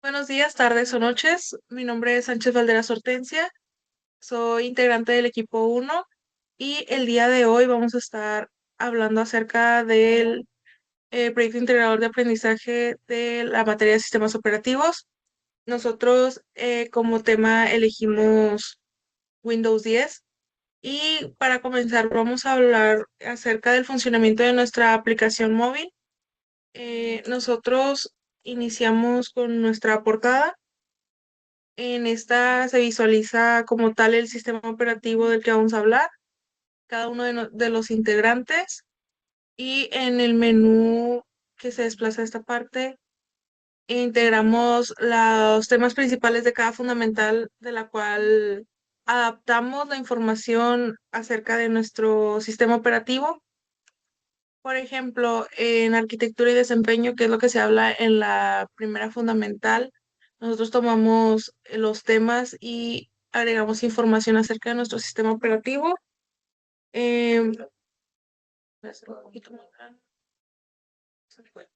Buenos días, tardes o noches. Mi nombre es Sánchez Valderas Hortensia. Soy integrante del equipo uno y el día de hoy vamos a estar hablando acerca del proyecto integrador de aprendizaje de la materia de sistemas operativos. Nosotros como tema elegimos Windows 10 y para comenzar vamos a hablar acerca del funcionamiento de nuestra aplicación móvil. Nosotros iniciamos con nuestra portada. En esta se visualiza como tal el sistema operativo del que vamos a hablar, cada uno de los integrantes, y en el menú que se desplaza a esta parte integramos los temas principales de cada fundamental de la cual adaptamos la información acerca de nuestro sistema operativo. Por ejemplo, en arquitectura y desempeño, que es lo que se habla en la primera fundamental, nosotros tomamos los temas y agregamos información acerca de nuestro sistema operativo. Voy a hacerlo un poquito más grande. Se fue.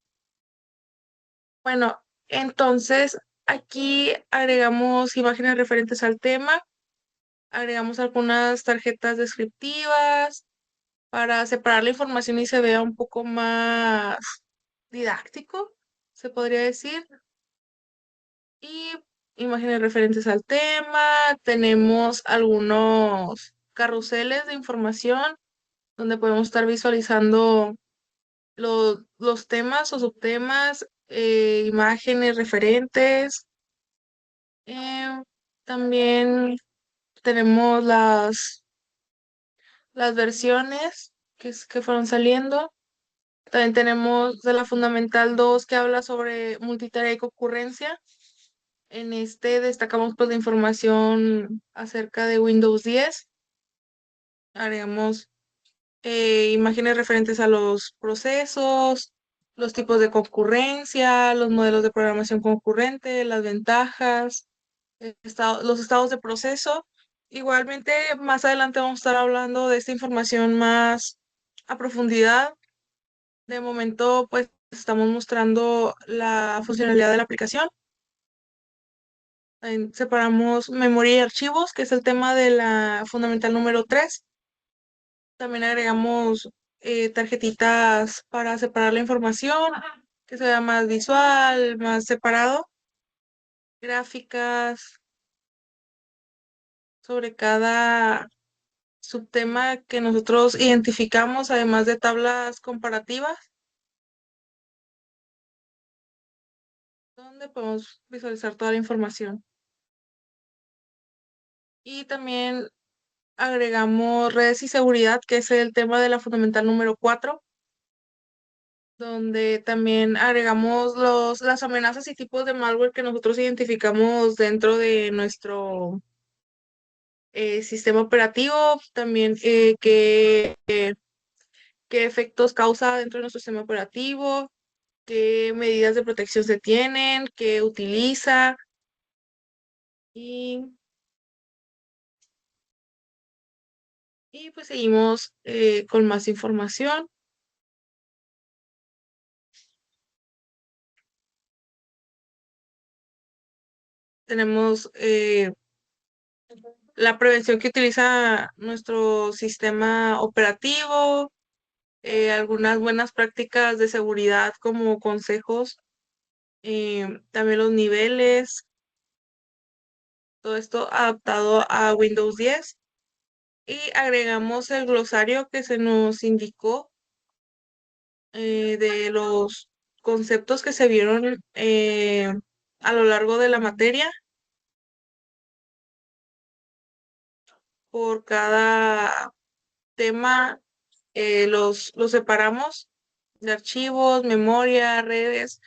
Bueno, entonces aquí agregamos imágenes referentes al tema, agregamos algunas tarjetas descriptivas para separar la información y se vea un poco más didáctico, se podría decir. Y imágenes referentes al tema. Tenemos algunos carruseles de información donde podemos estar visualizando los temas o subtemas, imágenes referentes. Eh, También tenemos las versiones que fueron saliendo. También tenemos de la Fundamental 2 que habla sobre multitarea y concurrencia. En este destacamos pues la información acerca de Windows 10. Haremos imágenes referentes a los procesos, los tipos de concurrencia, los modelos de programación concurrente, las ventajas, los estados de proceso. Igualmente, más adelante vamos a estar hablando de esta información más a profundidad. De momento, pues estamos mostrando la funcionalidad de la aplicación. Separamos memoria y archivos, que es el tema de la fundamental número 3. También agregamos tarjetitas para separar la información, que sea más visual, más separado. Gráficas sobre cada subtema que nosotros identificamos, además de tablas comparativas, donde podemos visualizar toda la información. Y también agregamos redes y seguridad, que es el tema de la fundamental número 4, donde también agregamos las amenazas y tipos de malware que nosotros identificamos dentro de nuestro sistema operativo, también qué efectos causa dentro de nuestro sistema operativo, qué medidas de protección se tienen, qué utiliza y, y pues seguimos con más información. Tenemos la prevención que utiliza nuestro sistema operativo, algunas buenas prácticas de seguridad como consejos, también los niveles, todo esto adaptado a Windows 10 y agregamos el glosario que se nos indicó de los conceptos que se vieron a lo largo de la materia. Por cada tema los separamos de archivos, memoria, redes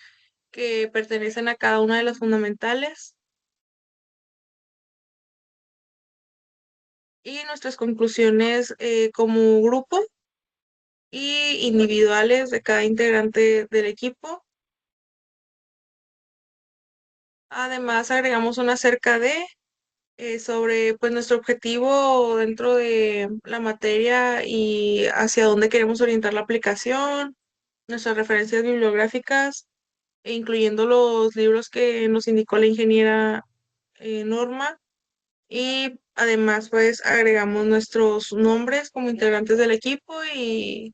que pertenecen a cada una de las fundamentales y nuestras conclusiones como grupo y individuales de cada integrante del equipo. Además, agregamos una acerca de sobre pues nuestro objetivo dentro de la materia y hacia dónde queremos orientar la aplicación, nuestras referencias bibliográficas incluyendo los libros que nos indicó la ingeniera Norma. Y además, pues agregamos nuestros nombres como integrantes del equipo y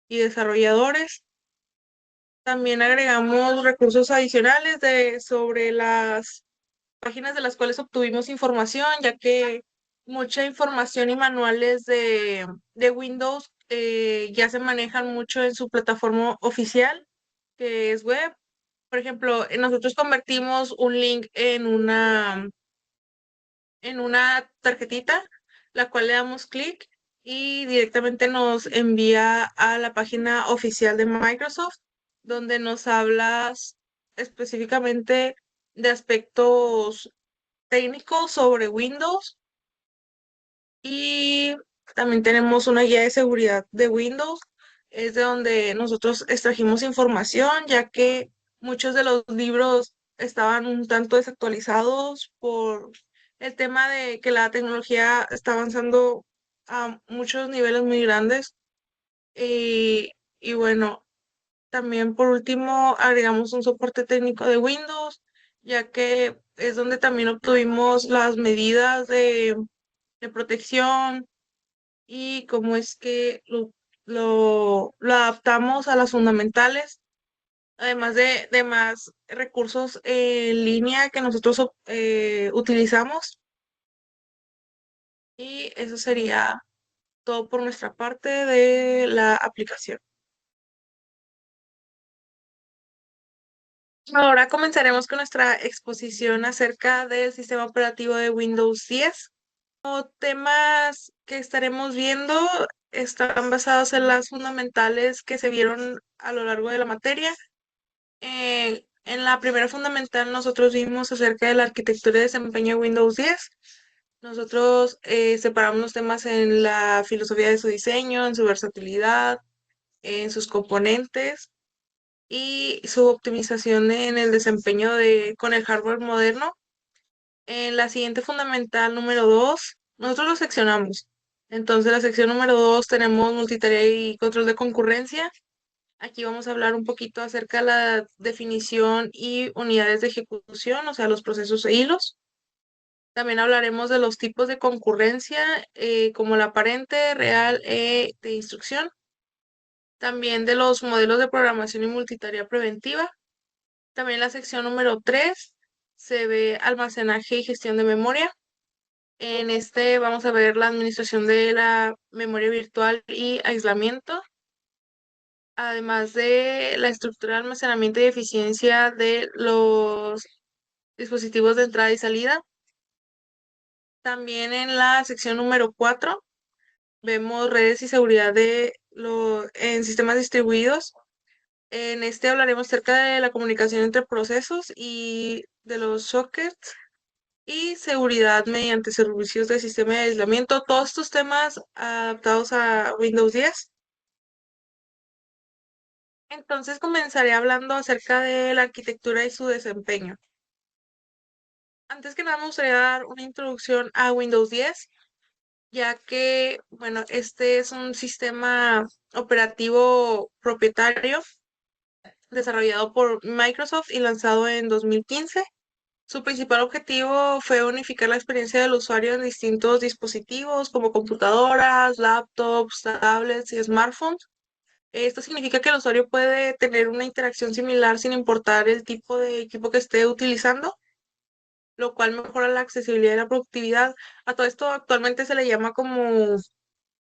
desarrolladores. También agregamos recursos adicionales sobre las páginas de las cuales obtuvimos información, ya que mucha información y manuales de Windows ya se manejan mucho en su plataforma oficial, que es web. Por ejemplo, nosotros convertimos un link en una tarjetita, la cual le damos clic y directamente nos envía a la página oficial de Microsoft, donde nos hablas específicamente de aspectos técnicos sobre Windows, y también tenemos una guía de seguridad de Windows. Es de donde nosotros extrajimos información, ya que muchos de los libros estaban un tanto desactualizados por el tema de que la tecnología está avanzando a muchos niveles muy grandes. Y bueno, también por último agregamos un soporte técnico de Windows, ya que es donde también obtuvimos las medidas de protección y cómo es que lo adaptamos a las fundamentales, además de más recursos en línea que nosotros utilizamos. Y eso sería todo por nuestra parte de la aplicación. Ahora comenzaremos con nuestra exposición acerca del sistema operativo de Windows 10. Temas que estaremos viendo están basados en las fundamentales que se vieron a lo largo de la materia. En la primera fundamental nosotros vimos acerca de la arquitectura y desempeño de Windows 10. Nosotros separamos los temas en la filosofía de su diseño, en su versatilidad, en sus componentes y su optimización en el desempeño con el hardware moderno. En la siguiente fundamental número 2, nosotros lo seccionamos. Entonces, la sección número 2 tenemos multitarea y control de concurrencia. Aquí vamos a hablar un poquito acerca de la definición y unidades de ejecución, o sea, los procesos e hilos. También hablaremos de los tipos de concurrencia, como la aparente, real e de instrucción. También de los modelos de programación y multitarea preventiva. También la sección número 3 se ve almacenaje y gestión de memoria. En este vamos a ver la administración de la memoria virtual y aislamiento, además de la estructura de almacenamiento y eficiencia de los dispositivos de entrada y salida. También en la sección número 4 vemos redes y seguridad en sistemas distribuidos. En este hablaremos acerca de la comunicación entre procesos y de los sockets y seguridad mediante servicios de sistema de aislamiento. Todos estos temas adaptados a Windows 10. Entonces comenzaré hablando acerca de la arquitectura y su desempeño. Antes que nada me gustaría dar una introducción a Windows 10, ya que, bueno, este es un sistema operativo propietario desarrollado por Microsoft y lanzado en 2015. Su principal objetivo fue unificar la experiencia del usuario en distintos dispositivos como computadoras, laptops, tablets y smartphones. Esto significa que el usuario puede tener una interacción similar sin importar el tipo de equipo que esté utilizando, lo cual mejora la accesibilidad y la productividad. A todo esto actualmente se le llama como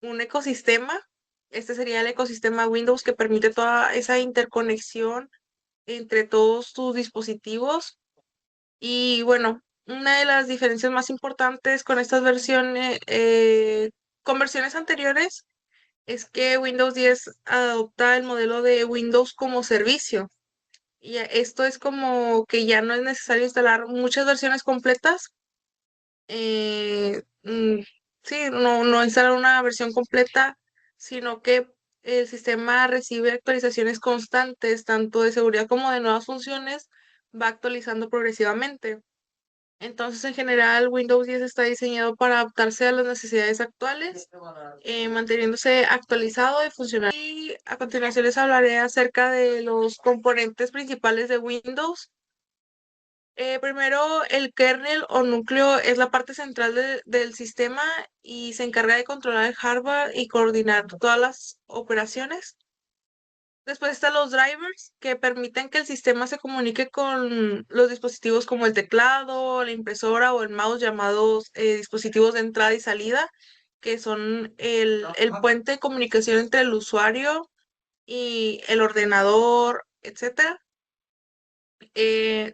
un ecosistema. Este sería el ecosistema Windows que permite toda esa interconexión entre todos tus dispositivos. Y bueno, una de las diferencias más importantes con estas versiones, con versiones anteriores, es que Windows 10 adopta el modelo de Windows como servicio. Y esto es como que ya no es necesario instalar muchas versiones completas. Sí, no instalar una versión completa, sino que el sistema recibe actualizaciones constantes, tanto de seguridad como de nuevas funciones, va actualizando progresivamente. Entonces, en general, Windows 10 está diseñado para adaptarse a las necesidades actuales, manteniéndose actualizado y funcional. Y a continuación les hablaré acerca de los componentes principales de Windows. Primero, el kernel o núcleo es la parte central del sistema y se encarga de controlar el hardware y coordinar todas las operaciones. Después están los drivers que permiten que el sistema se comunique con los dispositivos como el teclado, la impresora o el mouse, llamados dispositivos de entrada y salida, que son el puente de comunicación entre el usuario y el ordenador, etcétera.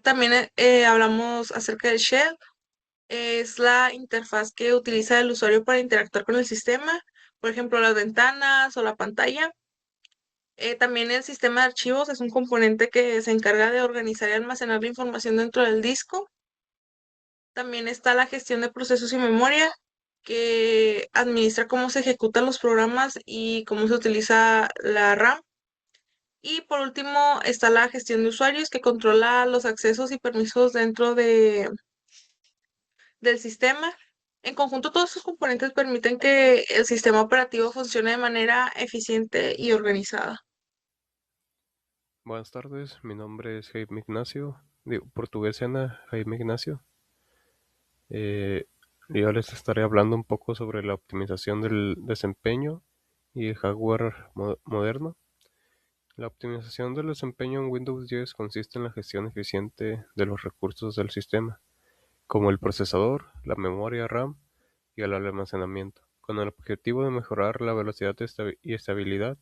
También hablamos acerca del shell. Es la interfaz que utiliza el usuario para interactuar con el sistema, por ejemplo, las ventanas o la pantalla. También el sistema de archivos es un componente que se encarga de organizar y almacenar la información dentro del disco. También está la gestión de procesos y memoria, que administra cómo se ejecutan los programas y cómo se utiliza la RAM. Y por último está la gestión de usuarios, que controla los accesos y permisos dentro del sistema. En conjunto, todos estos componentes permiten que el sistema operativo funcione de manera eficiente y organizada. Buenas tardes, mi nombre es Jaime Ignacio, digo, portuguesana Jaime Ignacio. Eh, yo les estaré hablando un poco sobre la optimización del desempeño y el hardware moderno. La optimización del desempeño en Windows 10 consiste en la gestión eficiente de los recursos del sistema, como el procesador, la memoria RAM y el almacenamiento, con el objetivo de mejorar la velocidad y estabilidad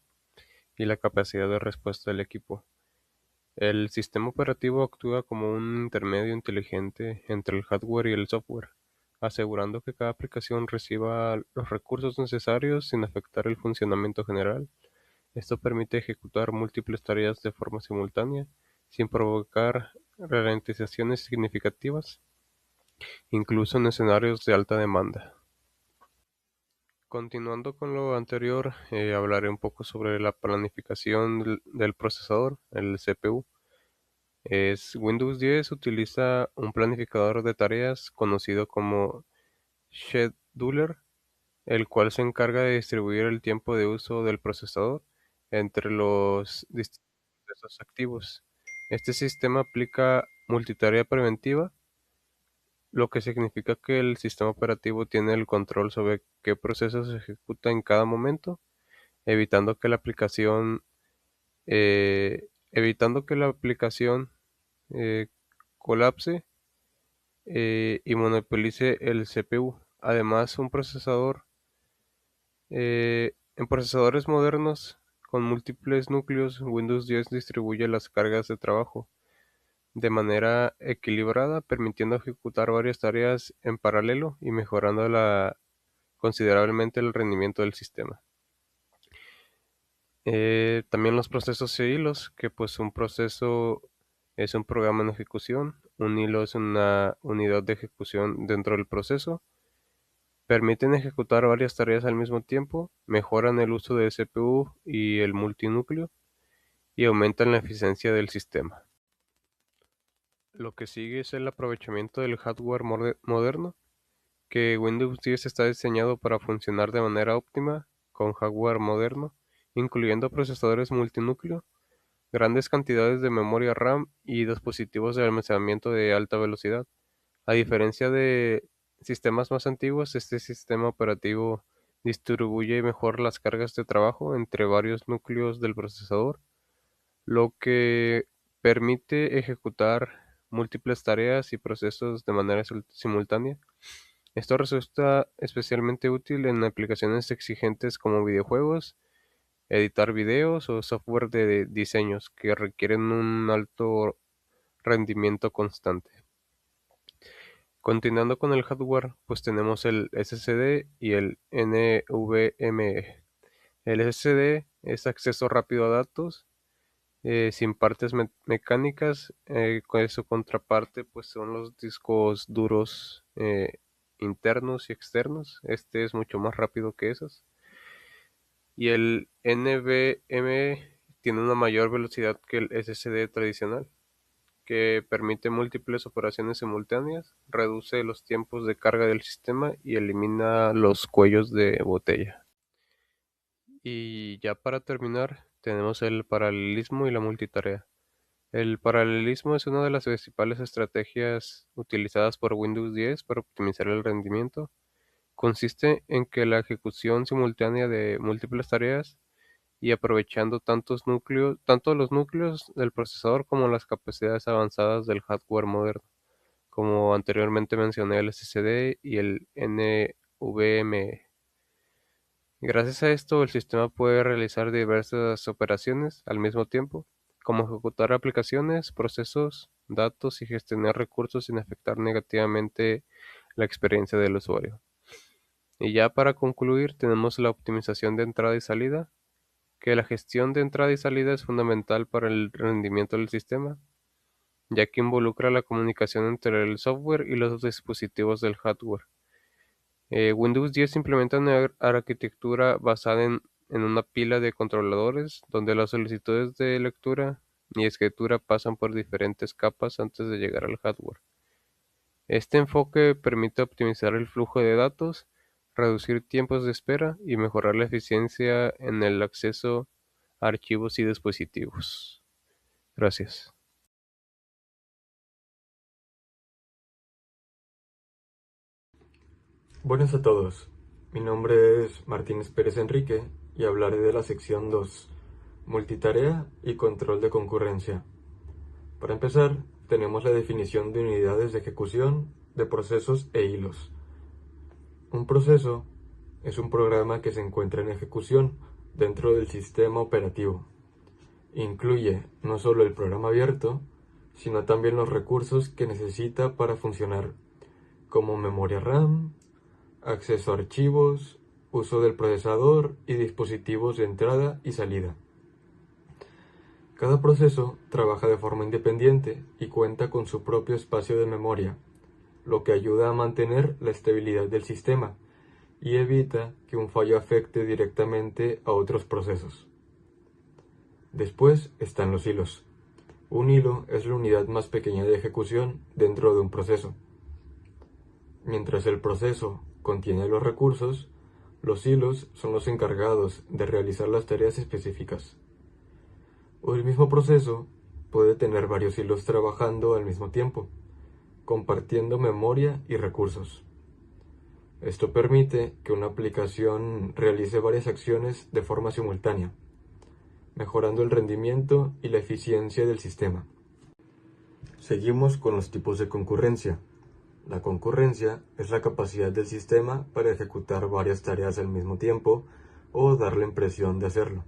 y la capacidad de respuesta del equipo. El sistema operativo actúa como un intermedio inteligente entre el hardware y el software, asegurando que cada aplicación reciba los recursos necesarios sin afectar el funcionamiento general. Esto permite ejecutar múltiples tareas de forma simultánea, sin provocar ralentizaciones significativas, incluso en escenarios de alta demanda. Continuando con lo anterior, hablaré un poco sobre la planificación del procesador, el CPU. Windows 10 utiliza un planificador de tareas conocido como scheduler, el cual se encarga de distribuir el tiempo de uso del procesador entre los distintos procesos activos. Este sistema aplica multitarea preventiva, lo que significa que el sistema operativo tiene el control sobre qué proceso se ejecuta en cada momento, evitando que la aplicación eh, colapse y monopolice el CPU. Además, en procesadores modernos con múltiples núcleos, Windows 10 distribuye las cargas de trabajo de manera equilibrada, permitiendo ejecutar varias tareas en paralelo y mejorando considerablemente el rendimiento del sistema. También los procesos e hilos, que pues un proceso es un programa en ejecución, un hilo es una unidad de ejecución dentro del proceso. Permiten ejecutar varias tareas al mismo tiempo, mejoran el uso de CPU y el multinúcleo y aumentan la eficiencia del sistema. Lo que sigue es el aprovechamiento del hardware moderno, que Windows 10 está diseñado para funcionar de manera óptima con hardware moderno, incluyendo procesadores multinúcleo, grandes cantidades de memoria RAM y dispositivos de almacenamiento de alta velocidad. A diferencia de sistemas más antiguos, este sistema operativo distribuye mejor las cargas de trabajo entre varios núcleos del procesador, lo que permite ejecutar múltiples tareas y procesos de manera simultánea. Esto resulta especialmente útil en aplicaciones exigentes como videojuegos, editar videos o software de diseños que requieren un alto rendimiento constante. Continuando con el hardware, pues tenemos el SSD y el NVMe. El SSD es acceso rápido a datos, sin partes mecánicas. Con su contraparte, pues son los discos duros internos y externos. Este es mucho más rápido que esos. Y el NVMe tiene una mayor velocidad que el SSD tradicional. que permite múltiples operaciones simultáneas, reduce los tiempos de carga del sistema y elimina los cuellos de botella. Y ya para terminar, tenemos el paralelismo y la multitarea. El paralelismo es una de las principales estrategias utilizadas por Windows 10 para optimizar el rendimiento. Consiste en que la ejecución simultánea de múltiples tareas y aprovechando tanto los núcleos del procesador como las capacidades avanzadas del hardware moderno, como anteriormente mencioné el SSD y el NVMe. Gracias a esto, el sistema puede realizar diversas operaciones al mismo tiempo, como ejecutar aplicaciones, procesos, datos y gestionar recursos sin afectar negativamente la experiencia del usuario. Y ya para concluir, tenemos la optimización de entrada y salida, que la gestión de entrada y salida es fundamental para el rendimiento del sistema, ya que involucra la comunicación entre el software y los dispositivos del hardware. Windows 10 implementa una arquitectura basada en una pila de controladores, donde las solicitudes de lectura y escritura pasan por diferentes capas antes de llegar al hardware. Este enfoque permite optimizar el flujo de datos, reducir tiempos de espera y mejorar la eficiencia en el acceso a archivos y dispositivos. Gracias. Buenas a todos, mi nombre es Martínez Pérez Enrique y hablaré de la sección 2, multitarea y control de concurrencia. Para empezar, tenemos la definición de unidades de ejecución de procesos e hilos. Un proceso es un programa que se encuentra en ejecución dentro del sistema operativo. Incluye no solo el programa abierto, sino también los recursos que necesita para funcionar, como memoria RAM, acceso a archivos, uso del procesador y dispositivos de entrada y salida. Cada proceso trabaja de forma independiente y cuenta con su propio espacio de memoria, lo que ayuda a mantener la estabilidad del sistema y evita que un fallo afecte directamente a otros procesos. Después están los hilos. Un hilo es la unidad más pequeña de ejecución dentro de un proceso. Mientras el proceso contiene los recursos, los hilos son los encargados de realizar las tareas específicas. Un mismo proceso puede tener varios hilos trabajando al mismo tiempo, compartiendo memoria y recursos. Esto permite que una aplicación realice varias acciones de forma simultánea, mejorando el rendimiento y la eficiencia del sistema. Seguimos con los tipos de concurrencia. La concurrencia es la capacidad del sistema para ejecutar varias tareas al mismo tiempo o dar la impresión de hacerlo.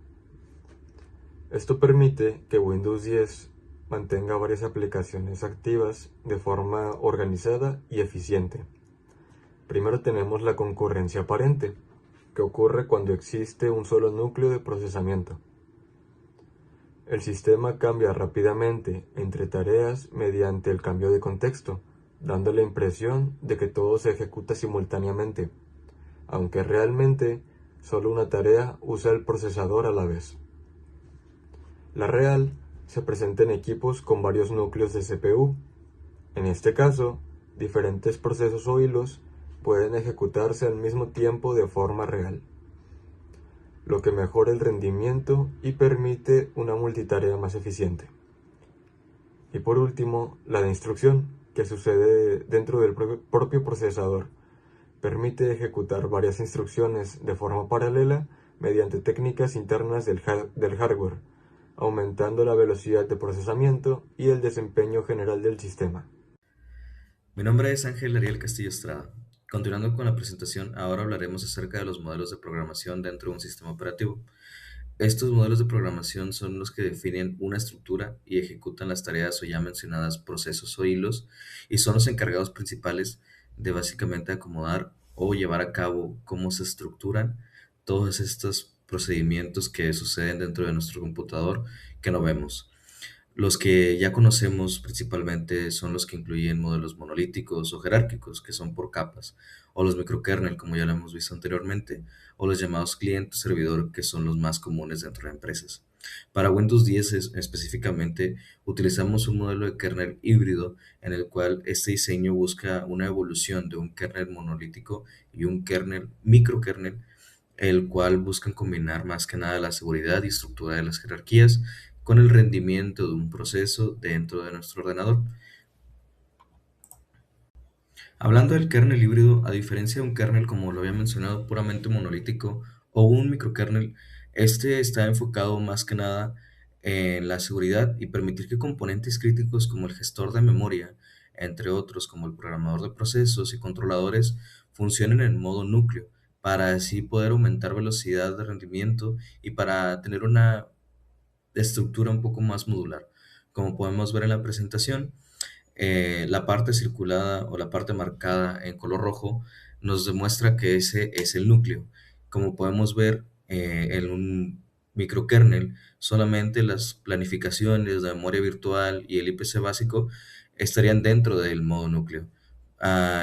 Esto permite que Windows 10 mantenga varias aplicaciones activas de forma organizada y eficiente. Primero tenemos la concurrencia aparente, que ocurre cuando existe un solo núcleo de procesamiento. El sistema cambia rápidamente entre tareas mediante el cambio de contexto, dando la impresión de que todo se ejecuta simultáneamente, aunque realmente solo una tarea usa el procesador a la vez. La real se presenta en equipos con varios núcleos de CPU. En este caso, diferentes procesos o hilos pueden ejecutarse al mismo tiempo de forma real, lo que mejora el rendimiento y permite una multitarea más eficiente. Y por último, la de instrucción, que sucede dentro del propio procesador. Permite ejecutar varias instrucciones de forma paralela mediante técnicas internas del hardware, aumentando la velocidad de procesamiento y el desempeño general del sistema. Mi nombre es Ángel Ariel Castillo Estrada. Continuando con la presentación, ahora hablaremos acerca de los modelos de programación dentro de un sistema operativo. Estos modelos de programación son los que definen una estructura y ejecutan las tareas o ya mencionadas procesos o hilos y son los encargados principales de básicamente acomodar o llevar a cabo cómo se estructuran todos estos procedimientos que suceden dentro de nuestro computador que no vemos. Los que ya conocemos principalmente son los que incluyen modelos monolíticos o jerárquicos, que son por capas, o los microkernel, como ya lo hemos visto anteriormente, o los llamados cliente-servidor, que son los más comunes dentro de empresas. Para Windows 10 específicamente utilizamos un modelo de kernel híbrido en el cual este diseño busca una evolución de un kernel monolítico y un kernel microkernel, el cual buscan combinar más que nada la seguridad y estructura de las jerarquías con el rendimiento de un proceso dentro de nuestro ordenador. Hablando del kernel híbrido, a diferencia de un kernel como lo había mencionado puramente monolítico o un microkernel, este está enfocado más que nada en la seguridad y permitir que componentes críticos como el gestor de memoria, entre otros como el programador de procesos y controladores, funcionen en modo núcleo para así poder aumentar velocidad de rendimiento y para tener una estructura un poco más modular. Como podemos ver en la presentación, la parte circulada o la parte marcada en color rojo nos demuestra que ese es el núcleo. Como podemos ver en un microkernel, solamente las planificaciones, la memoria virtual y el IPC básico estarían dentro del modo núcleo.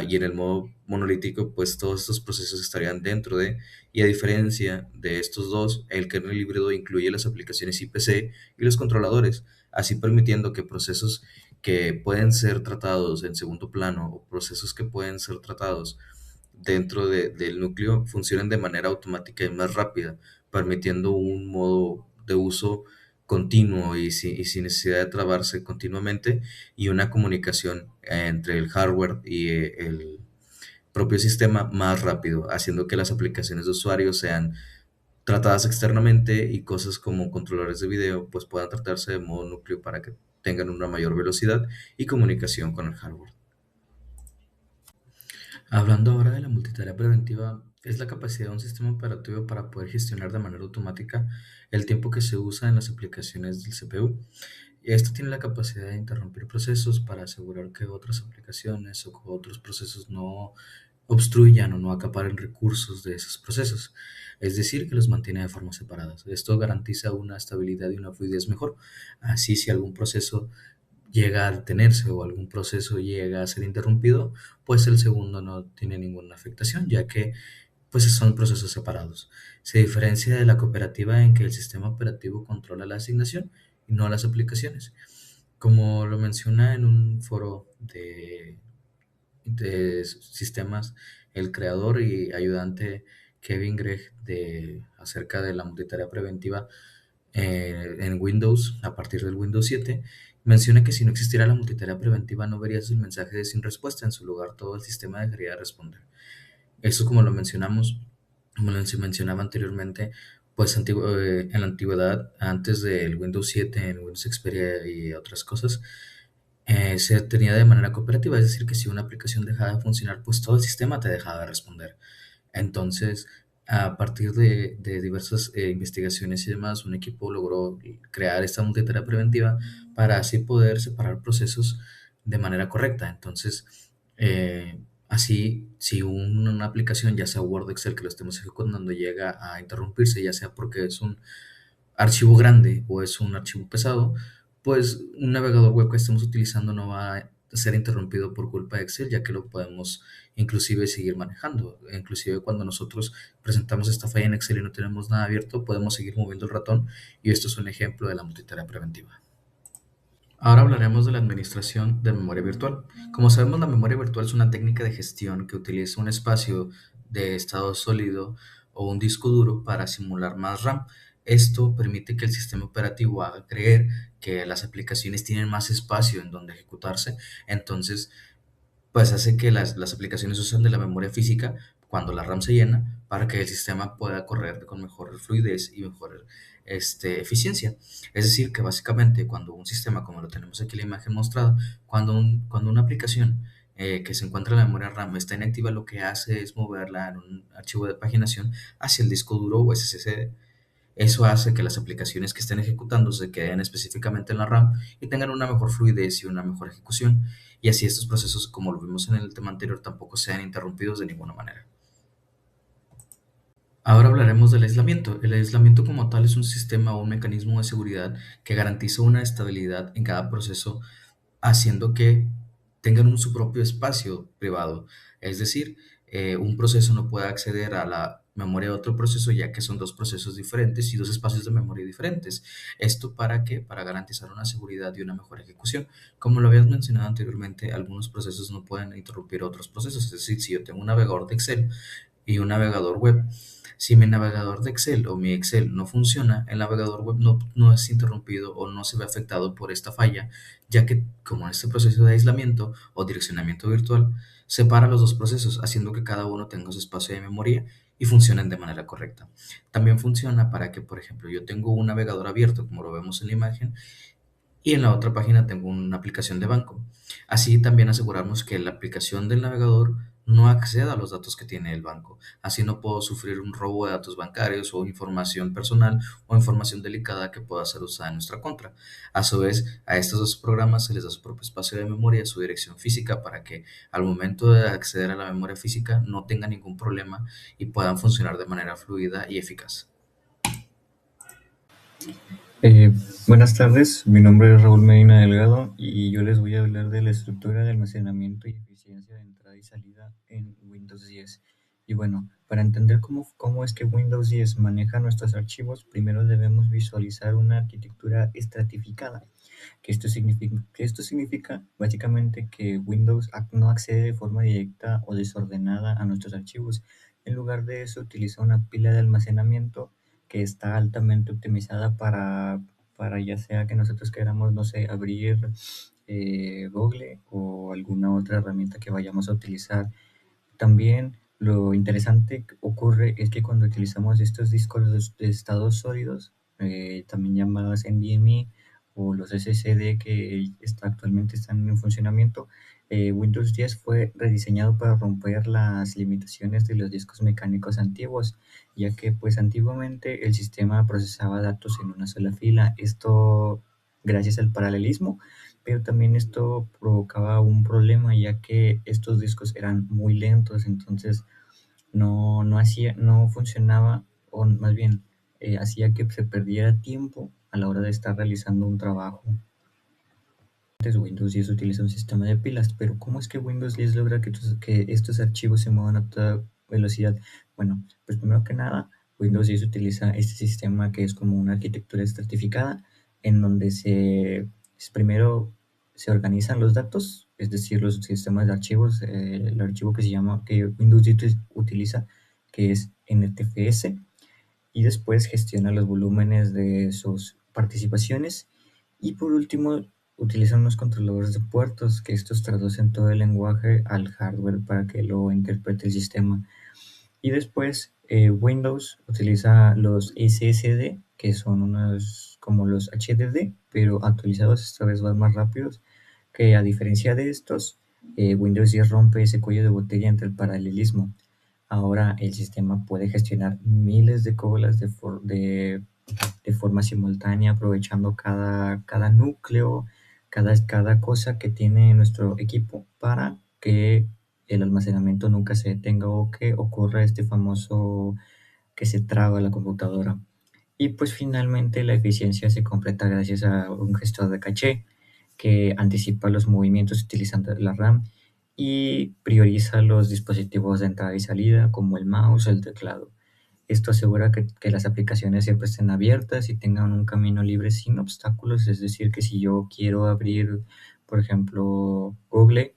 Y en el modo monolítico, pues todos estos procesos estarían dentro de, y a diferencia de estos dos, el kernel híbrido incluye las aplicaciones IPC y los controladores, así permitiendo que procesos que pueden ser tratados en segundo plano o procesos que pueden ser tratados dentro del núcleo funcionen de manera automática y más rápida, permitiendo un modo de uso continuo y sin necesidad de trabarse continuamente y una comunicación entre el hardware y el propio sistema más rápido, haciendo que las aplicaciones de usuario sean tratadas externamente y cosas como controladores de video pues puedan tratarse de modo núcleo para que tengan una mayor velocidad y comunicación con el hardware. Hablando ahora de la multitarea preventiva, es la capacidad de un sistema operativo para poder gestionar de manera automática el tiempo que se usa en las aplicaciones del CPU. Y esto tiene la capacidad de interrumpir procesos para asegurar que otras aplicaciones o que otros procesos no obstruyan o no acaparen recursos de esos procesos, es decir, que los mantiene de forma separadas. Esto garantiza una estabilidad y una fluidez mejor. Así, si algún proceso llega a detenerse o algún proceso llega a ser interrumpido, pues el segundo no tiene ninguna afectación, ya que pues son procesos separados. Se diferencia de la cooperativa en que el sistema operativo controla la asignación y no las aplicaciones. Como lo menciona en un foro de sistemas el creador y ayudante Kevin Gregg acerca de la multitarea preventiva en Windows a partir del Windows 7, menciona que si no existiera la multitarea preventiva no verías el mensaje de sin respuesta, en su lugar todo el sistema dejaría de responder. Eso como lo mencionamos, como lo mencionaba anteriormente, pues en la antigüedad, antes del Windows 7, en Windows Xperia y otras cosas, se tenía de manera cooperativa, es decir, que si una aplicación dejaba de funcionar, pues todo el sistema te dejaba de responder. Entonces, a partir de diversas investigaciones y demás, un equipo logró crear esta multitarea preventiva para así poder separar procesos de manera correcta. Entonces, así, si una aplicación, ya sea Word o Excel, que lo estemos ejecutando, llega a interrumpirse, ya sea porque es un archivo grande o es un archivo pesado, pues un navegador web que estemos utilizando no va a ser interrumpido por culpa de Excel, ya que lo podemos inclusive seguir manejando. Inclusive cuando nosotros presentamos esta falla en Excel y no tenemos nada abierto, podemos seguir moviendo el ratón y esto es un ejemplo de la multitarea preventiva. Ahora hablaremos de la administración de memoria virtual. Como sabemos, la memoria virtual es una técnica de gestión que utiliza un espacio de estado sólido o un disco duro para simular más RAM. Esto permite que el sistema operativo haga creer que las aplicaciones tienen más espacio en donde ejecutarse, entonces pues hace que las aplicaciones usen de la memoria física cuando la RAM se llena para que el sistema pueda correr con mejor fluidez y mejor eficiencia. Es decir, que básicamente cuando un sistema, como lo tenemos aquí en la imagen mostrada, cuando una aplicación que se encuentra en la memoria RAM está inactiva, lo que hace es moverla en un archivo de paginación hacia el disco duro o SSD. Eso hace que las aplicaciones que estén ejecutando se queden específicamente en la RAM y tengan una mejor fluidez y una mejor ejecución. Y así estos procesos, como lo vimos en el tema anterior, tampoco sean interrumpidos de ninguna manera. Ahora hablaremos del aislamiento. El aislamiento como tal es un sistema o un mecanismo de seguridad que garantiza una estabilidad en cada proceso, haciendo que tengan su propio espacio privado. Es decir, un proceso no puede acceder a la memoria de otro proceso, ya que son dos procesos diferentes y dos espacios de memoria diferentes. ¿Esto para qué? Para garantizar una seguridad y una mejor ejecución. Como lo habías mencionado anteriormente, algunos procesos no pueden interrumpir otros procesos. Es decir, si yo tengo un navegador de Excel y un navegador web, si mi navegador de Excel o mi Excel no funciona, el navegador web no es interrumpido o no se ve afectado por esta falla, ya que como en este proceso de aislamiento o direccionamiento virtual, separa los dos procesos, haciendo que cada uno tenga su espacio de memoria y funcionen de manera correcta. También funciona para que, por ejemplo, yo tengo un navegador abierto, como lo vemos en la imagen, y en la otra página tengo una aplicación de banco. Así también aseguramos que la aplicación del navegador no acceda a los datos que tiene el banco. Así no puedo sufrir un robo de datos bancarios o información personal o información delicada que pueda ser usada en nuestra contra. A su vez, a estos dos programas se les da su propio espacio de memoria, su dirección física, para que al momento de acceder a la memoria física no tenga ningún problema y puedan funcionar de manera fluida y eficaz. Eh, Buenas tardes, mi nombre es Raúl Medina Delgado y yo les voy a hablar de la estructura de almacenamiento y eficiencia de entrada y salida en Windows 10. Y bueno, para entender cómo es que Windows 10 maneja nuestros archivos, primero debemos visualizar una arquitectura estratificada. Que esto significa básicamente que Windows no accede de forma directa o desordenada a nuestros archivos. En lugar de eso, utiliza una pila de almacenamiento que está altamente optimizada para ya sea que nosotros queramos, no sé, abrir Google o alguna otra herramienta que vayamos a utilizar. También lo interesante que ocurre es que cuando utilizamos estos discos de estados sólidos, también llamados NVMe o los SSD actualmente están en funcionamiento, Windows 10 fue rediseñado para romper las limitaciones de los discos mecánicos antiguos, ya que pues antiguamente el sistema procesaba datos en una sola fila. Esto gracias al paralelismo, pero también esto provocaba un problema, ya que estos discos eran muy lentos, entonces no funcionaba, o más bien hacía que se perdiera tiempo a la hora de estar realizando un trabajo. Antes Windows 10 utiliza un sistema de pilas, pero ¿cómo es que Windows 10 logra que estos archivos se muevan a toda velocidad? Bueno, pues primero que nada, Windows 10 utiliza este sistema que es como una arquitectura estratificada, en donde primero se organizan los datos, es decir, los sistemas de archivos, el archivo que Windows 10 utiliza, que es NTFS, y después gestiona los volúmenes de sus participaciones, y por último utilizan unos controladores de puertos que estos traducen todo el lenguaje al hardware para que lo interprete el sistema. Y después Windows utiliza los SSD, que son unos como los HDD, pero actualizados, esta vez van más rápidos, que a diferencia de estos, Windows 10 rompe ese cuello de botella entre el paralelismo. Ahora el sistema puede gestionar miles de colas de forma simultánea, aprovechando cada núcleo, cada cosa que tiene nuestro equipo para que el almacenamiento nunca se detenga o que ocurra este famoso que se traba la computadora. Y pues finalmente la eficiencia se completa gracias a un gestor de caché que anticipa los movimientos utilizando la RAM y prioriza los dispositivos de entrada y salida como el mouse o el teclado. Esto asegura que las aplicaciones siempre estén abiertas y tengan un camino libre sin obstáculos, es decir, que si yo quiero abrir, por ejemplo, Google,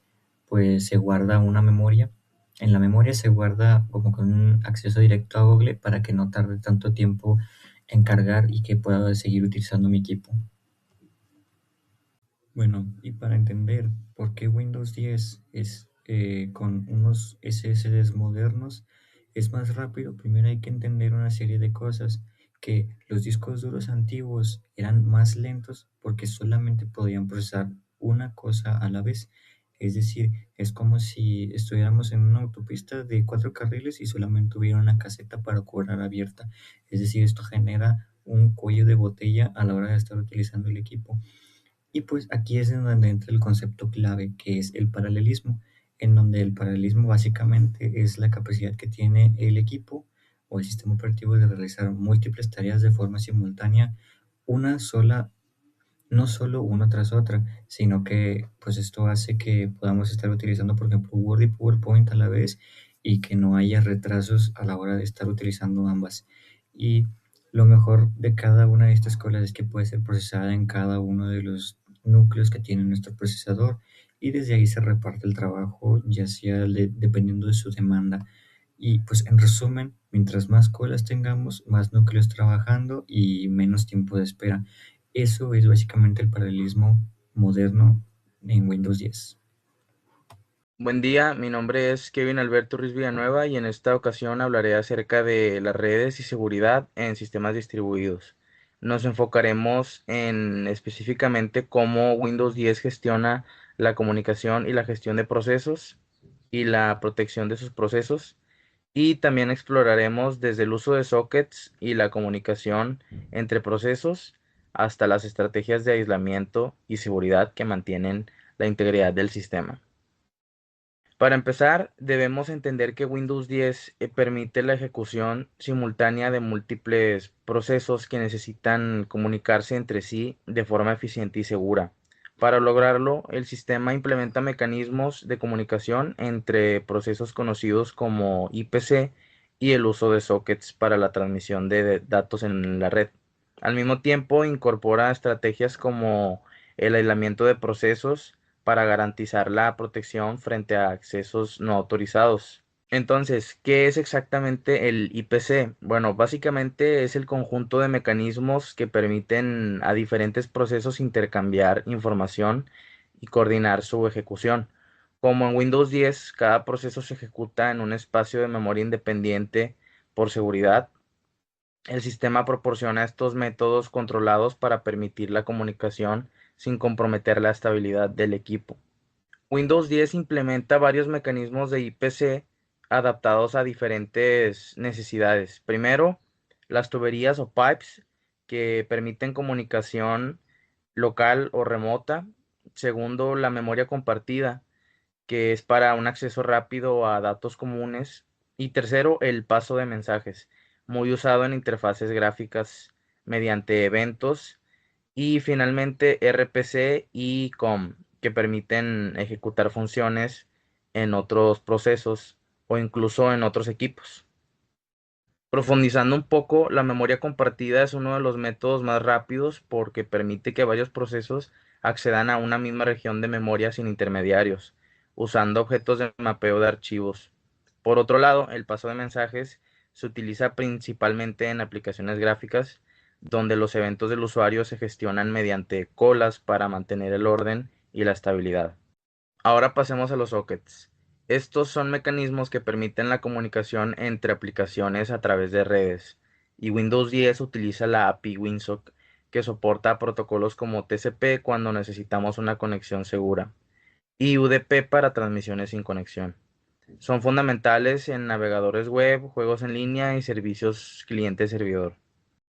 pues se guarda una memoria. En la memoria se guarda como con un acceso directo a Google para que no tarde tanto tiempo en cargar y que pueda seguir utilizando mi equipo. Bueno, y para entender por qué Windows 10 es con unos SSDs modernos es más rápido, primero hay que entender una serie de cosas, que los discos duros antiguos eran más lentos porque solamente podían procesar una cosa a la vez. Es decir, es como si estuviéramos en una autopista de 4 carriles y solamente hubiera una caseta para cobrar abierta. Es decir, esto genera un cuello de botella a la hora de estar utilizando el equipo. Y pues aquí es en donde entra el concepto clave, que es el paralelismo, en donde el paralelismo básicamente es la capacidad que tiene el equipo o el sistema operativo de realizar múltiples tareas de forma simultánea, una sola, no solo una tras otra, sino que pues esto hace que podamos estar utilizando, por ejemplo, Word y PowerPoint a la vez y que no haya retrasos a la hora de estar utilizando ambas. Y lo mejor de cada una de estas cosas es que puede ser procesada en cada uno de los núcleos que tiene nuestro procesador y desde ahí se reparte el trabajo, ya sea dependiendo de su demanda. Y pues en resumen, mientras más colas tengamos, más núcleos trabajando y menos tiempo de espera. Eso es básicamente el paralelismo moderno en Windows 10. Buen día, mi nombre es Kevin Alberto Ruiz Villanueva y en esta ocasión hablaré acerca de las redes y seguridad en sistemas distribuidos. Nos enfocaremos en específicamente cómo Windows 10 gestiona la comunicación y la gestión de procesos y la protección de sus procesos. Y también exploraremos desde el uso de sockets y la comunicación entre procesos hasta las estrategias de aislamiento y seguridad que mantienen la integridad del sistema. Para empezar, debemos entender que Windows 10 permite la ejecución simultánea de múltiples procesos que necesitan comunicarse entre sí de forma eficiente y segura. Para lograrlo, el sistema implementa mecanismos de comunicación entre procesos conocidos como IPC y el uso de sockets para la transmisión de datos en la red. Al mismo tiempo, incorpora estrategias como el aislamiento de procesos para garantizar la protección frente a accesos no autorizados. Entonces, ¿qué es exactamente el IPC? Bueno, básicamente es el conjunto de mecanismos que permiten a diferentes procesos intercambiar información y coordinar su ejecución. Como en Windows 10, cada proceso se ejecuta en un espacio de memoria independiente por seguridad. El sistema proporciona estos métodos controlados para permitir la comunicación sin comprometer la estabilidad del equipo. Windows 10 implementa varios mecanismos de IPC adaptados a diferentes necesidades. Primero, las tuberías o pipes que permiten comunicación local o remota. Segundo, la memoria compartida, que es para un acceso rápido a datos comunes. Y tercero, el paso de mensajes, muy usado en interfaces gráficas mediante eventos. Y finalmente RPC y COM, que permiten ejecutar funciones en otros procesos o incluso en otros equipos. Profundizando un poco, la memoria compartida es uno de los métodos más rápidos porque permite que varios procesos accedan a una misma región de memoria sin intermediarios, usando objetos de mapeo de archivos. Por otro lado, el paso de mensajes se utiliza principalmente en aplicaciones gráficas, donde los eventos del usuario se gestionan mediante colas para mantener el orden y la estabilidad. Ahora pasemos a los sockets. Estos son mecanismos que permiten la comunicación entre aplicaciones a través de redes, y Windows 10 utiliza la API WinSock, que soporta protocolos como TCP cuando necesitamos una conexión segura, y UDP para transmisiones sin conexión. Son fundamentales en navegadores web, juegos en línea y servicios cliente-servidor.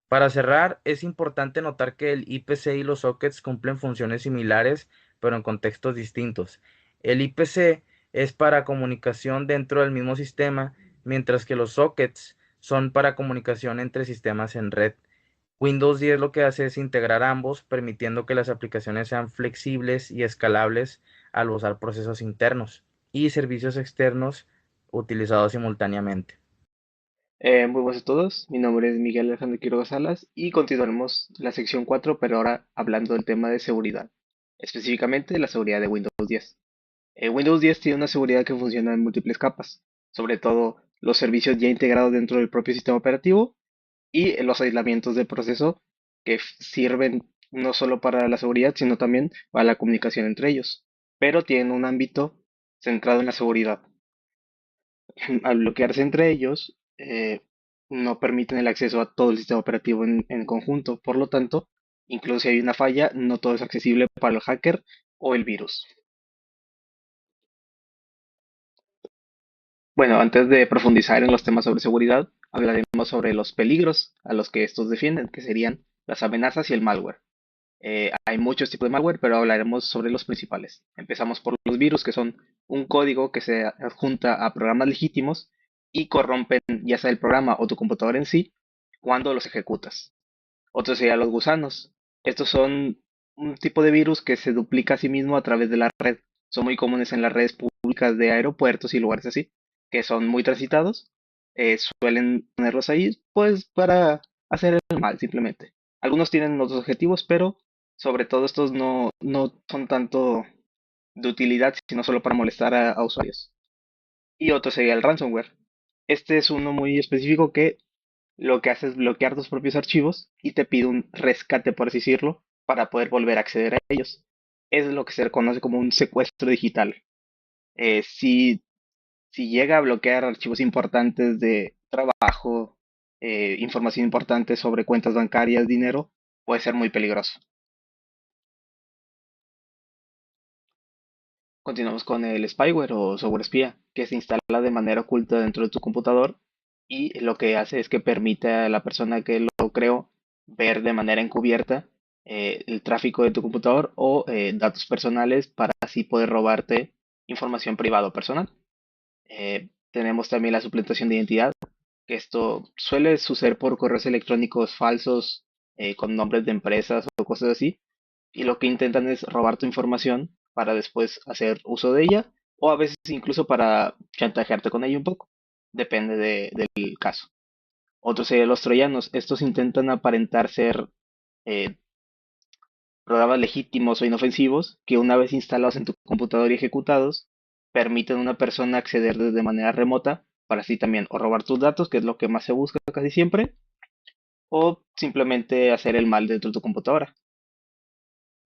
Para cerrar, es importante notar que el IPC y los sockets cumplen funciones similares, pero en contextos distintos. El IPC es para comunicación dentro del mismo sistema, mientras que los sockets son para comunicación entre sistemas en red. Windows 10 lo que hace es integrar ambos, permitiendo que las aplicaciones sean flexibles y escalables al usar procesos internos y servicios externos utilizados simultáneamente. Muy buenas a todos, mi nombre es Miguel Alejandro Quiroga Salas y continuaremos la sección 4, pero ahora hablando del tema de seguridad, específicamente la seguridad de Windows 10. Windows 10 tiene una seguridad que funciona en múltiples capas, sobre todo los servicios ya integrados dentro del propio sistema operativo y los aislamientos de proceso que sirven no solo para la seguridad, sino también para la comunicación entre ellos, pero tienen un ámbito centrado en la seguridad. Al bloquearse entre ellos, no permiten el acceso a todo el sistema operativo en conjunto. Por lo tanto, incluso si hay una falla, no todo es accesible para el hacker o el virus. Bueno, antes de profundizar en los temas sobre seguridad, hablaremos sobre los peligros a los que estos defienden, que serían las amenazas y el malware. Hay muchos tipos de malware, pero hablaremos sobre los principales. Empezamos por los virus, que son un código que se adjunta a programas legítimos y corrompen ya sea el programa o tu computadora en sí cuando los ejecutas. Otros serían los gusanos. Estos son un tipo de virus que se duplica a sí mismo a través de la red. Son muy comunes en las redes públicas de aeropuertos y lugares así. que son muy transitados, suelen ponerlos ahí pues para hacer el mal simplemente. Algunos tienen otros objetivos, pero sobre todo estos no son tanto de utilidad, sino solo para molestar a usuarios. Y otro sería el ransomware. Este es uno muy específico que lo que hace es bloquear tus propios archivos y te pide un rescate, por así decirlo, para poder volver a acceder a ellos. Es lo que se conoce como un secuestro digital. Si llega a bloquear archivos importantes de trabajo, información importante sobre cuentas bancarias, dinero, puede ser muy peligroso. Continuamos con el spyware o software espía, que se instala de manera oculta dentro de tu computador y lo que hace es que permite a la persona que lo creó ver de manera encubierta el tráfico de tu computador o datos personales para así poder robarte información privada o personal. Tenemos también la suplantación de identidad, que esto suele suceder por correos electrónicos falsos con nombres de empresas o cosas así, y lo que intentan es robar tu información para después hacer uso de ella o a veces incluso para chantajearte con ella un poco, depende del caso. Otros serían los troyanos, estos intentan aparentar ser eh, programas legítimos o inofensivos que una vez instalados en tu computador y ejecutados, permiten a una persona acceder desde manera remota para así también o robar tus datos, que es lo que más se busca casi siempre, o simplemente hacer el mal dentro de tu computadora.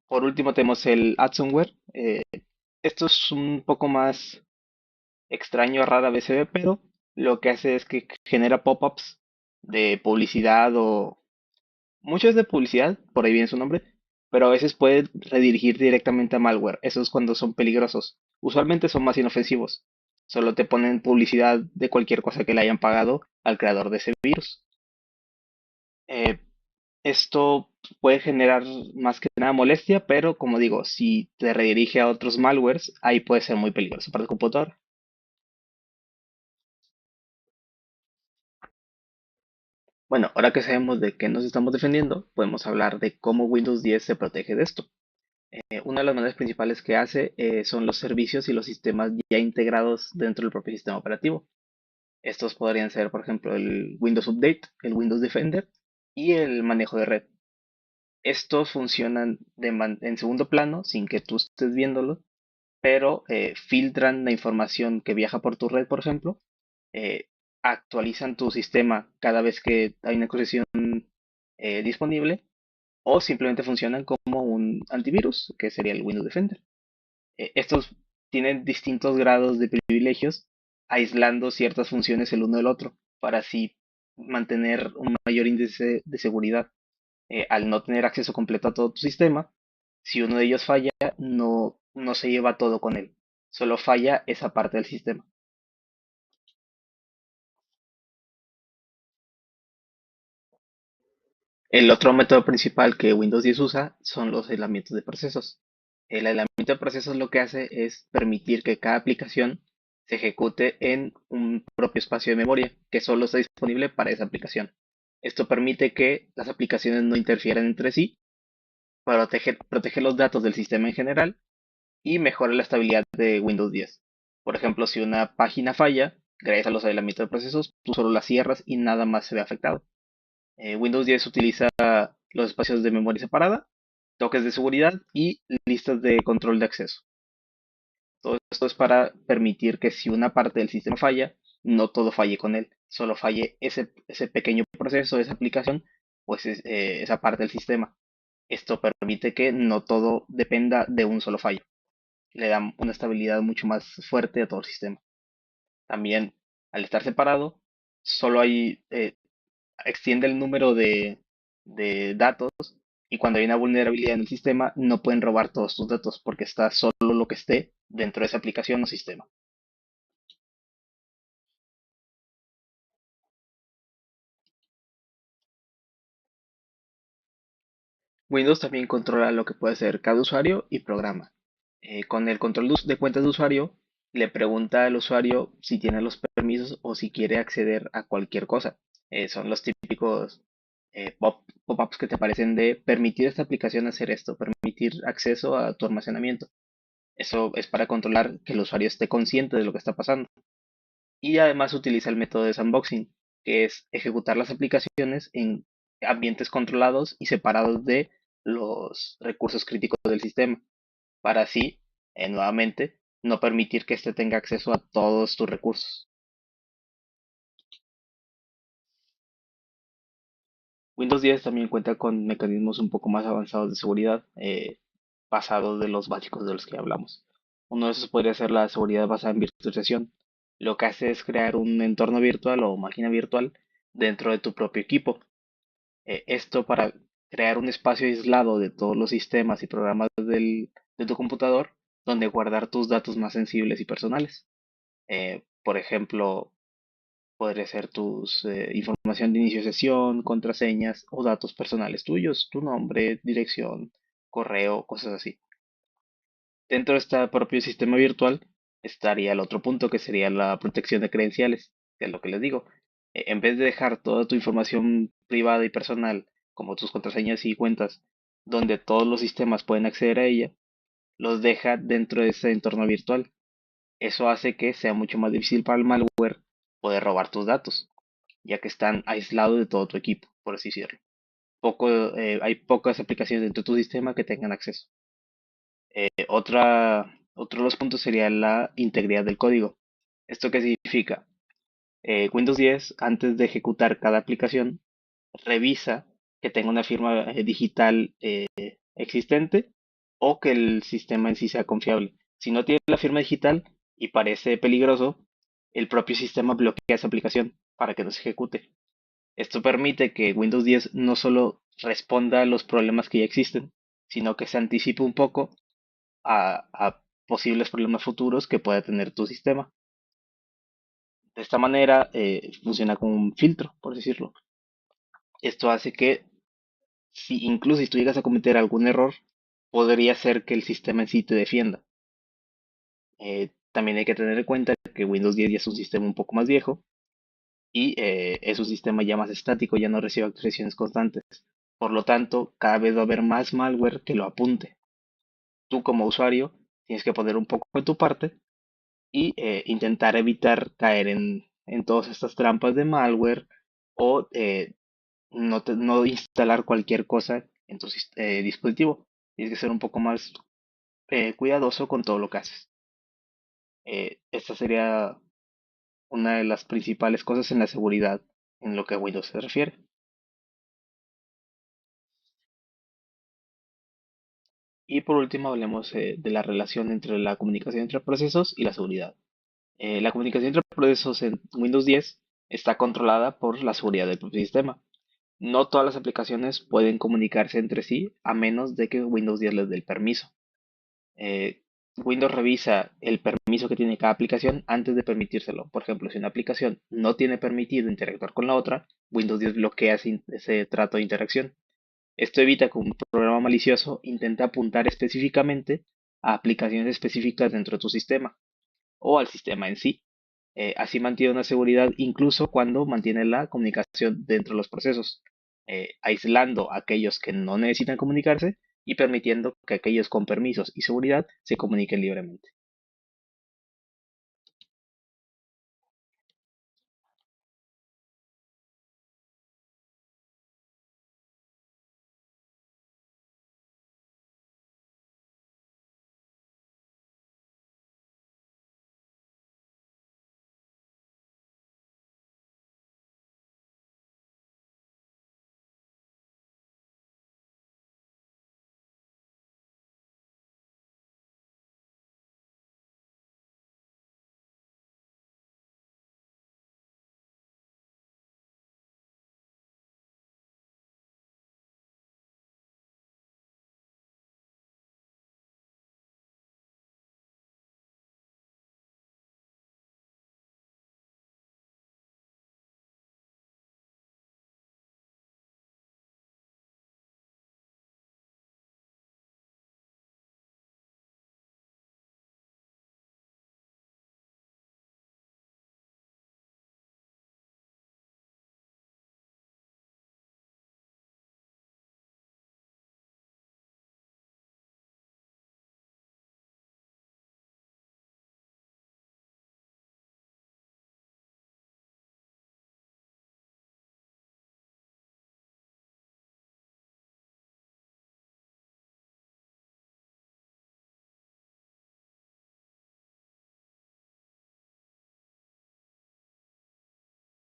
Por último tenemos el ransomware. Esto es un poco más extraño, rara vez se ve, pero lo que hace es que genera pop-ups de publicidad o mucho es de publicidad, por ahí viene su nombre, pero a veces puede redirigir directamente a malware. Eso es cuando son peligrosos. Usualmente son más inofensivos. Solo te ponen publicidad de cualquier cosa que le hayan pagado al creador de ese virus. Eh, Esto puede generar más que nada molestia, pero como digo, si te redirige a otros malwares, ahí puede ser muy peligroso para el computador. Bueno, ahora que sabemos de qué nos estamos defendiendo, podemos hablar de cómo Windows 10 se protege de esto. Una de las maneras principales que hace son los servicios y los sistemas ya integrados dentro del propio sistema operativo. Estos podrían ser, por ejemplo, el Windows Update, el Windows Defender y el manejo de red. Estos funcionan en segundo plano sin que tú estés viéndolo, pero filtran la información que viaja por tu red, por ejemplo, eh, actualizan tu sistema cada vez que hay una actualización disponible o simplemente funcionan como un antivirus, que sería el Windows Defender. Estos tienen distintos grados de privilegios, aislando ciertas funciones el uno del otro, para así mantener un mayor índice de seguridad. Al no tener acceso completo a todo tu sistema, si uno de ellos falla, no se lleva todo con él, solo falla esa parte del sistema. El otro método principal que Windows 10 usa son los aislamientos de procesos. El aislamiento de procesos lo que hace es permitir que cada aplicación se ejecute en un propio espacio de memoria que solo está disponible para esa aplicación. Esto permite que las aplicaciones no interfieran entre sí, protege los datos del sistema en general y mejora la estabilidad de Windows 10. Por ejemplo, si una página falla, gracias a los aislamientos de procesos, tú solo la cierras y nada más se ve afectado. Windows 10 utiliza los espacios de memoria separada, toques de seguridad y listas de control de acceso. Todo esto es para permitir que si una parte del sistema falla, no todo falle con él, solo falle ese pequeño proceso, esa aplicación, pues esa parte del sistema. Esto permite que no todo dependa de un solo fallo. Le da una estabilidad mucho más fuerte a todo el sistema. También, al estar separado, solo extiende el número de datos y cuando hay una vulnerabilidad en el sistema no pueden robar todos tus datos porque está solo lo que esté dentro de esa aplicación o sistema. Windows también controla lo que puede ser cada usuario y programa. Con el control de cuentas de usuario, le pregunta al usuario si tiene los permisos o si quiere acceder a cualquier cosa. Son los típicos pop-ups que te aparecen de permitir a esta aplicación hacer esto, permitir acceso a tu almacenamiento. Eso es para controlar que el usuario esté consciente de lo que está pasando. Y además utiliza el método de sandboxing, que es ejecutar las aplicaciones en ambientes controlados y separados de los recursos críticos del sistema, para así, nuevamente, no permitir que éste tenga acceso a todos tus recursos. Windows 10 también cuenta con mecanismos un poco más avanzados de seguridad, pasados de los básicos de los que hablamos. Uno de esos podría ser la seguridad basada en virtualización. Lo que hace es crear un entorno virtual o máquina virtual dentro de tu propio equipo. Esto para crear un espacio aislado de todos los sistemas y programas de tu computador donde guardar tus datos más sensibles y personales. Por ejemplo, podría ser tus información de inicio de sesión, contraseñas o datos personales tuyos, tu nombre, dirección, correo, cosas así. Dentro de este propio sistema virtual estaría el otro punto que sería la protección de credenciales, que es lo que les digo. En vez de dejar toda tu información privada y personal, como tus contraseñas y cuentas, donde todos los sistemas pueden acceder a ella, los deja dentro de ese entorno virtual. Eso hace que sea mucho más difícil para el malware poder robar tus datos, ya que están aislados de todo tu equipo, por así decirlo. Hay pocas aplicaciones dentro de tu sistema que tengan acceso. Otro de los puntos sería la integridad del código. ¿Esto qué significa? Windows 10, antes de ejecutar cada aplicación, revisa que tenga una firma digital existente o que el sistema en sí sea confiable. Si no tiene la firma digital y parece peligroso, el propio sistema bloquea esa aplicación para que no se ejecute. Esto permite que Windows 10 no solo responda a los problemas que ya existen, sino que se anticipe un poco a posibles problemas futuros que pueda tener tu sistema. De esta manera funciona como un filtro, por decirlo. Esto hace que si incluso si tú llegas a cometer algún error, podría ser que el sistema en sí te defienda. También hay que tener en cuenta que Windows 10 ya es un sistema un poco más viejo y es un sistema ya más estático, ya no recibe actualizaciones constantes. Por lo tanto, cada vez va a haber más malware que lo apunte. Tú como usuario tienes que poner un poco de tu parte y intentar evitar caer en todas estas trampas de malware o no instalar cualquier cosa en tu dispositivo. Tienes que ser un poco más cuidadoso con todo lo que haces. Esta sería una de las principales cosas en la seguridad en lo que a Windows se refiere. Y por último hablemos de la relación entre la comunicación entre procesos y la seguridad. La comunicación entre procesos en Windows 10 está controlada por la seguridad del propio sistema. No todas las aplicaciones pueden comunicarse entre sí a menos de que Windows 10 les dé el permiso. Eh, Windows revisa el permiso que tiene cada aplicación antes de permitírselo. Por ejemplo, si una aplicación no tiene permitido interactuar con la otra, Windows 10 bloquea ese trato de interacción. Esto evita que un programa malicioso intente apuntar específicamente a aplicaciones específicas dentro de tu sistema o al sistema en sí. Así mantiene una seguridad incluso cuando mantiene la comunicación dentro de los procesos, aislando a aquellos que no necesitan comunicarse y permitiendo que aquellos con permisos y seguridad se comuniquen libremente.